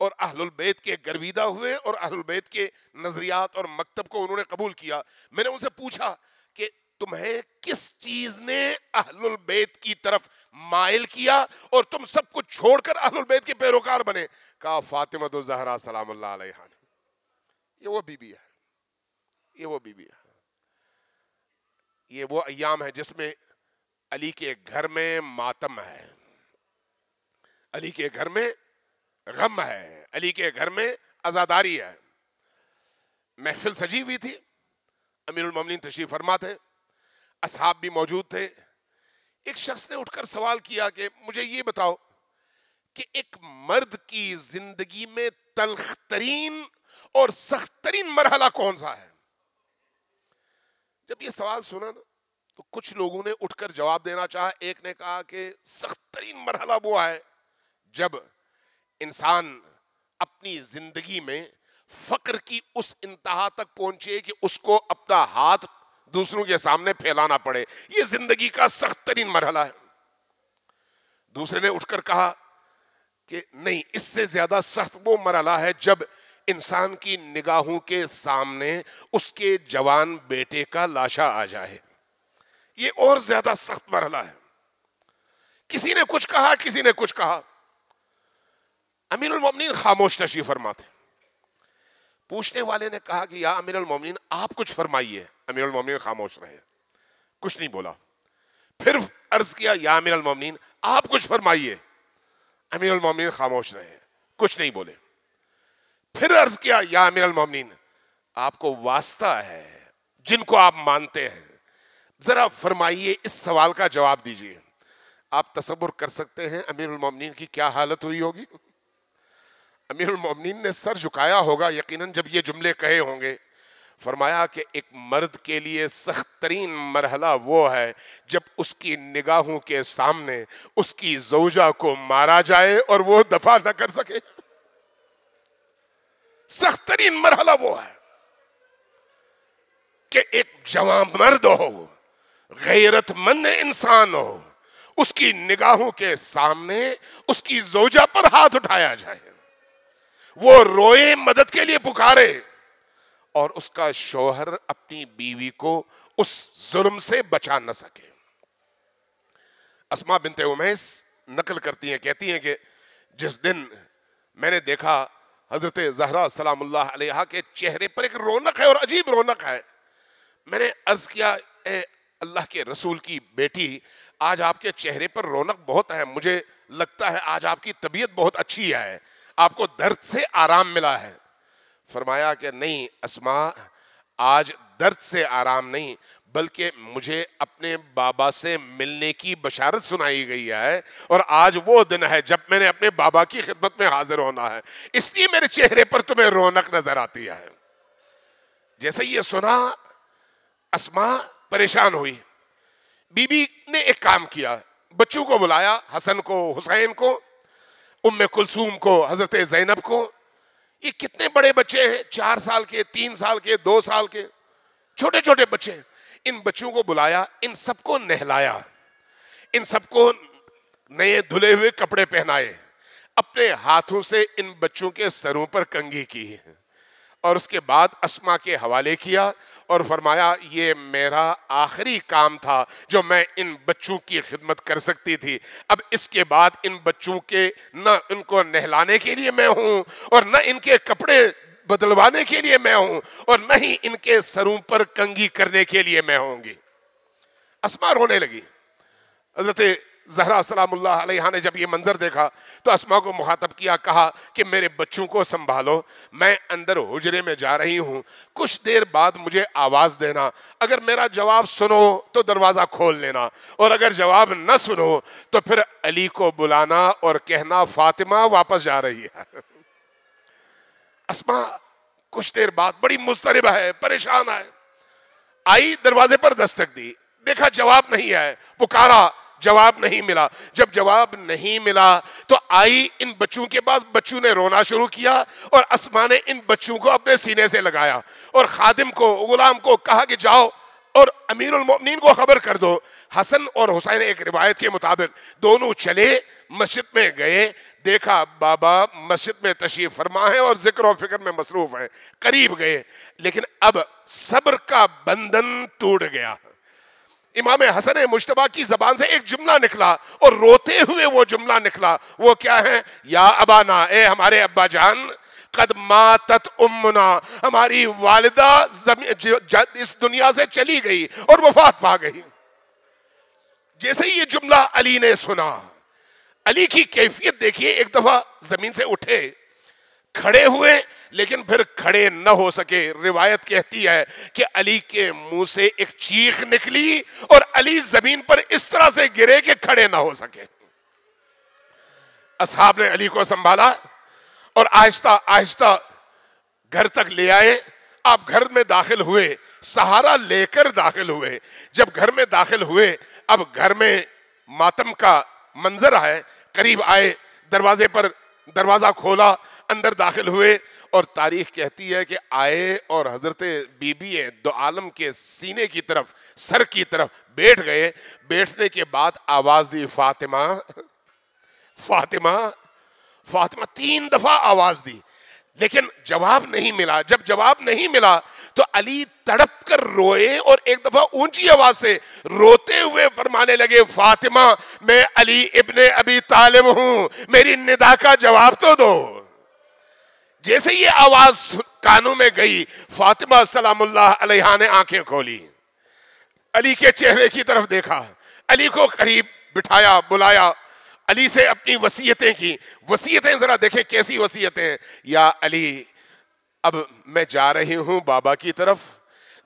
اور اہل البیت کے گرویدہ ہوئے اور اہل البیت کے نظریات اور مکتب کو انہوں نے قبول کیا. میں نے ان سے پوچھا کہ تمہیں کس چیز نے اہل البیت کی طرف مائل کیا اور تم سب کچھ چھوڑ کر اہل البیت کے پیروکار بنے؟ کہا فاطمہ الزہرا سلام اللہ علیہا نے. یہ وہ بی بی ہے، یہ وہ بی بی ہے. یہ وہ ایام ہے جس میں علی کے گھر میں ماتم ہے، علی کے گھر میں غم ہے، علی کے گھر میں عزاداری ہے. محفل سجی ہوئی تھی، امیر المومنین تشریف فرما تھے، اصحاب بھی موجود تھے. ایک شخص نے اٹھ کر سوال کیا کہ مجھے یہ بتاؤ کہ ایک مرد کی زندگی میں تلخ ترین اور سخت ترین مرحلہ کون سا ہے؟ جب یہ سوال سنا نا تو کچھ لوگوں نے اٹھ کر جواب دینا چاہا. ایک نے کہا کہ سخت ترین مرحلہ وہ ہے جب انسان اپنی زندگی میں فقر کی اس انتہا تک پہنچے کہ اس کو اپنا ہاتھ دوسروں کے سامنے پھیلانا پڑے. یہ زندگی کا سخت ترین مرحلہ ہے. دوسرے نے اٹھ کر کہا کہ نہیں، اس سے زیادہ سخت وہ مرحلہ ہے جب انسان کی نگاہوں کے سامنے اس کے جوان بیٹے کا لاشا آ جائے. یہ اور زیادہ سخت مرحلہ ہے. کسی نے کچھ کہا، کسی نے کچھ کہا. امیر المومنین خاموش تشریف فرما تھے. پوچھنے والے نے کہا کہ یا امیر المومنین آپ کچھ فرمائیے. امیر المومنین خاموش رہے، کچھ نہیں بولا. پھر عرض کیا یا امیر المومنین آپ کچھ فرمائیے. امیر المومنین خاموش رہے، کچھ نہیں بولے. پھر عرض کیا یا امیر المومنین آپ کو واسطہ ہے جن کو آپ مانتے ہیں، ذرا فرمائیے، اس سوال کا جواب دیجیے. آپ تصور کر سکتے ہیں امیر المومنین کی کیا حالت ہوئی ہوگی. امیر المومنین نے سر جھکایا ہوگا یقیناً جب یہ جملے کہے ہوں گے. فرمایا کہ ایک مرد کے لیے سخت ترین مرحلہ وہ ہے جب اس کی نگاہوں کے سامنے اس کی زوجہ کو مارا جائے اور وہ دفع نہ کر سکے. سخت ترین مرحلہ وہ ہے کہ ایک جوان مرد ہو، غیرت مند انسان ہو، اس کی نگاہوں کے سامنے اس کی زوجہ پر ہاتھ اٹھایا جائے، وہ روئے، مدد کے لیے پکارے، اور اس کا شوہر اپنی بیوی کو اس ظلم سے بچا نہ سکے. اسماء بنت امیس نقل کرتی ہیں، کہتی ہیں کہ جس دن میں نے دیکھا حضرت زہرا سلام اللہ علیہا کے چہرے پر ایک رونق ہے اور عجیب رونق ہے. میں نے عرض کیا اے اللہ کے رسول کی بیٹی، آج آپ کے چہرے پر رونق بہت ہے، مجھے لگتا ہے آج آپ کی طبیعت بہت اچھی ہے، آپ کو درد سے آرام ملا ہے. فرمایا کہ نہیں اسماء، آج درد سے آرام نہیں بلکہ مجھے اپنے بابا سے ملنے کی بشارت سنائی گئی ہے، اور آج وہ دن ہے جب میں نے اپنے بابا کی خدمت میں حاضر ہونا ہے، اس لیے میرے چہرے پر تمہیں رونق نظر آتی ہے۔ جیسے یہ سنا اسماء پریشان ہوئی، بی بی نے ایک کام کیا، بچوں کو بلایا، حسن کو، حسین کو، ام کلثوم کو، حضرت زینب کو۔ یہ کتنے بڑے بچے ہیں، 4 سال کے، 3 سال کے، 2 سال کے، چھوٹے چھوٹے بچے۔ ان بچوں کو بلایا، ان سب کو نہلایا، ان سب کو نئے دھلے ہوئے کپڑے پہنائے، اپنے ہاتھوں سے ان بچوں کے سروں پر کنگھی کی، اور اس کے بعد اسماء کے حوالے کیا اور فرمایا یہ میرا آخری کام تھا جو میں ان بچوں کی خدمت کر سکتی تھی، اب اس کے بعد ان بچوں کے نہ ان کو نہلانے کے لیے میں ہوں، اور نہ ان کے کپڑے بدلوانے کے لیے میں ہوں، اور نہ ہی ان کے سروں پر کنگھی کرنے کے لیے میں ہوں گی۔ اسماء رونے لگی۔ حضرت زہرا سلام اللہ علیہا نے جب یہ منظر دیکھا تو اسماء کو مخاطب کیا، کہا کہ میرے بچوں کو سنبھالو، میں اندر حجرے میں جا رہی ہوں، کچھ دیر بعد مجھے آواز دینا، اگر میرا جواب سنو تو دروازہ کھول لینا، اور اگر جواب نہ سنو تو پھر علی کو بلانا اور کہنا فاطمہ واپس جا رہی ہے۔ اسماء کچھ دیر بعد بڑی مضطربہ ہے، پریشان ہے، آئی، دروازے پر دستک دی، دیکھا جواب نہیں ہے، پکارا، جواب نہیں ملا۔ جب جواب نہیں ملا تو آئی ان بچوں کے پاس، بچوں نے رونا شروع کیا، اور اسماء نے ان بچوں کو اپنے سینے سے لگایا اور خادم کو، غلام کو کہا کہ جاؤ اور امیر المؤمنین کو خبر کر دو۔ حسن اور حسین ایک روایت کے مطابق دونوں چلے، مسجد میں گئے، دیکھا بابا مسجد میں تشریف فرما ہے اور ذکر و فکر میں مصروف ہیں، قریب گئے، لیکن اب صبر کا بندھن ٹوٹ گیا۔ امام حسن مجتبیٰ کی زبان سے ایک جملہ نکلا، اور روتے ہوئے وہ جملہ نکلا، وہ کیا ہے؟ یا ابانا، اے ہمارے ابا جان، قد ماتت امنا، ہماری والدہ اس دنیا سے چلی گئی اور وفات پا گئی۔ جیسے ہی یہ جملہ علی نے سنا، علی کی کیفیت دیکھیے، ایک دفعہ زمین سے اٹھے، کھڑے ہوئے، لیکن پھر کھڑے نہ ہو سکے۔ روایت کہتی ہے کہ علی کے منہ سے ایک چیخ نکلی اور علی زمین پر اس طرح سے گرے کہ کھڑے نہ ہو سکے۔ اصحاب نے علی کو سنبھالا اور آہستہ آہستہ گھر تک لے آئے۔ آپ گھر میں داخل ہوئے، سہارا لے کر داخل ہوئے۔ جب گھر میں داخل ہوئے، اب گھر میں ماتم کا منظر ہے، قریب آئے، دروازے پر دروازہ کھولا، اندر داخل ہوئے، اور تاریخ کہتی ہے کہ آئے اور حضرت بی بی دو عالم کے سینے کی طرف، سر کی طرف بیٹھ گئے۔ بیٹھنے کے بعد آواز دی، فاطمہ فاطمہ فاطمہ، 3 دفعہ آواز دی، لیکن جواب نہیں ملا۔ جب جواب نہیں ملا تو علی تڑپ کر روئے اور ایک دفعہ اونچی آواز سے روتے ہوئے فرمانے لگے، فاطمہ میں علی ابن ابی طالب ہوں، میری ندا کا جواب تو دو۔ جیسے یہ آواز کانوں میں گئی، فاطمہ سلام اللہ علیہا نے آنکھیں کھولی، علی کے چہرے کی طرف دیکھا، علی کو قریب بٹھایا، بلایا، علی سے اپنی وصیتیں کی۔ وصیتیں ذرا دیکھیں کیسی وصیتیں۔ یا علی، اب میں جا رہی ہوں بابا کی طرف،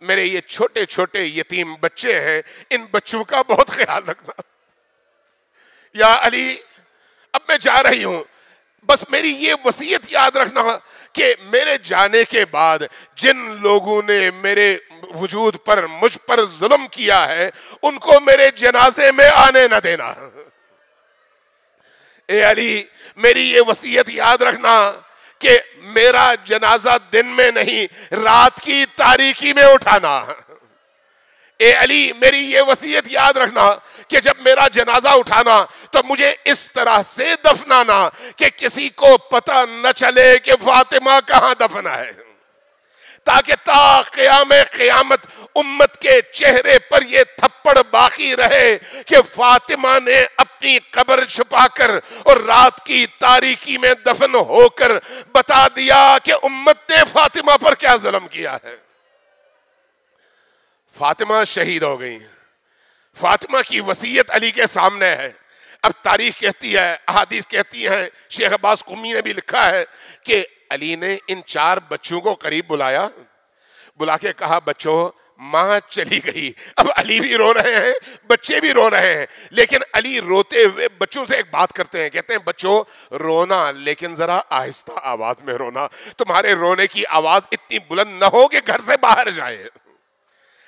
میرے یہ چھوٹے چھوٹے یتیم بچے ہیں، ان بچوں کا بہت خیال رکھنا۔ یا علی، اب میں جا رہی ہوں، بس میری یہ وصیت یاد رکھنا کہ میرے جانے کے بعد جن لوگوں نے میرے وجود پر، مجھ پر ظلم کیا ہے، ان کو میرے جنازے میں آنے نہ دینا۔ اے علی، میری یہ وصیت یاد رکھنا کہ میرا جنازہ دن میں نہیں، رات کی تاریکی میں اٹھانا۔ اے علی، میری یہ وصیت یاد رکھنا کہ جب میرا جنازہ اٹھانا تو مجھے اس طرح سے دفنانا کہ کسی کو پتہ نہ چلے کہ فاطمہ کہاں دفن ہے، تاکہ تا قیام قیامت امت کے چہرے پر یہ تھپڑ باقی رہے کہ فاطمہ نے اپنی قبر چھپا کر اور رات کی تاریکی میں دفن ہو کر بتا دیا کہ امت نے فاطمہ پر کیا ظلم کیا ہے۔ فاطمہ شہید ہو گئی۔ فاطمہ کی وصیت علی کے سامنے ہے۔ اب تاریخ کہتی ہے، احادیث کہتی ہیں، شیخ عباس قمی نے بھی لکھا ہے کہ علی نے ان 4 بچوں کو قریب بلایا، بلا کے کہا بچوں ماں چلی گئی. اب علی بھی رو رہے ہیں, بچے بھی رو رہے ہیں, لیکن علی روتے ہوئے بچوں سے ایک بات کرتے ہیں, کہتے ہیں بچوں رونا لیکن ذرا آہستہ آواز میں رونا, تمہارے رونے کی آواز اتنی بلند نہ ہو کہ گھر سے باہر جائے.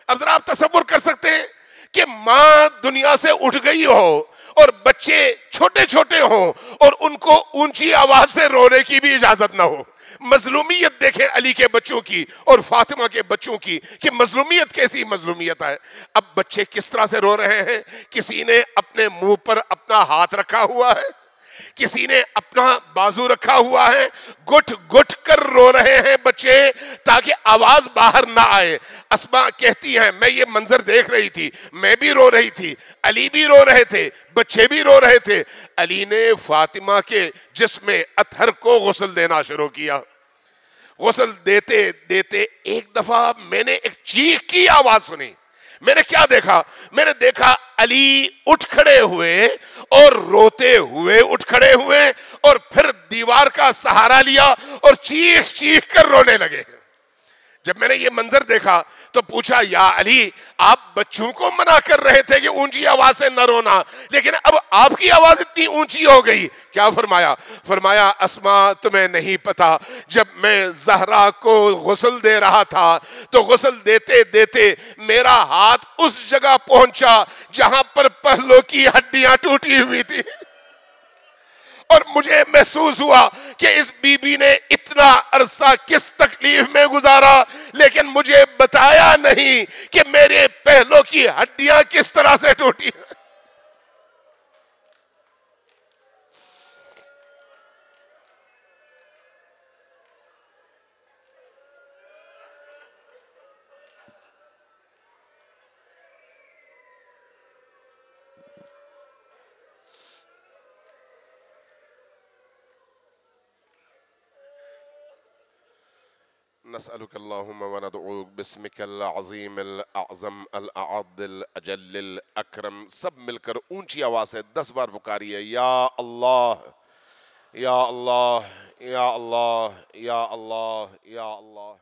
اب ذرا آپ تصور کر سکتے ہیں کہ ماں دنیا سے اٹھ گئی ہو اور بچے چھوٹے چھوٹے ہوں اور ان کو اونچی آواز سے رونے کی بھی اجازت نہ ہو. مظلومیت دیکھیں علی کے بچوں کی اور فاطمہ کے بچوں کی کہ مظلومیت کیسی مظلومیت ہے. اب بچے کس طرح سے رو رہے ہیں, کسی نے اپنے منہ پر اپنا ہاتھ رکھا ہوا ہے, کسی نے اپنا بازو رکھا ہوا ہے, گٹ گٹ کر رو رہے ہیں بچے تاکہ آواز باہر نہ آئے. اسماء کہتی ہیں میں یہ منظر دیکھ رہی تھی, میں بھی رو رہی تھی, علی بھی رو رہے تھے, بچے بھی رو رہے تھے. علی نے فاطمہ کے جسم اطہر کو غسل دینا شروع کیا. غسل دیتے دیتے ایک دفعہ میں نے ایک چیخ کی آواز سنی. میں نے کیا دیکھا؟ میں نے دیکھا علی اٹھ کھڑے ہوئے اور روتے ہوئے اٹھ کھڑے ہوئے اور پھر دیوار کا سہارا لیا اور چیخ چیخ کر رونے لگے. جب میں نے یہ منظر دیکھا تو پوچھا یا علی آپ بچوں کو منع کر رہے تھے کہ اونچی آواز سے نہ رونا, لیکن اب آپ کی آواز اتنی اونچی ہو گئی. کیا فرمایا؟ فرمایا اسماء تمہیں نہیں پتا, جب میں زہرا کو غسل دے رہا تھا تو غسل دیتے دیتے میرا ہاتھ اس جگہ پہنچا جہاں پر پہلو کی ہڈیاں ٹوٹی ہوئی تھی, اور مجھے محسوس ہوا کہ اس بی بی نے اتنا عرصہ کس تکلیف میں گزارا, لیکن مجھے بتایا نہیں کہ میرے پہلو کی ہڈیاں کس طرح سے ٹوٹی. نسألك اللهم وندعوك باسمك العظیم الاعظم الاعظ الاجل الاکرم. سب مل کر اونچی آواز سے 10 بار پکاریے یا اللہ یا اللہ یا اللہ یا اللہ یا اللہ.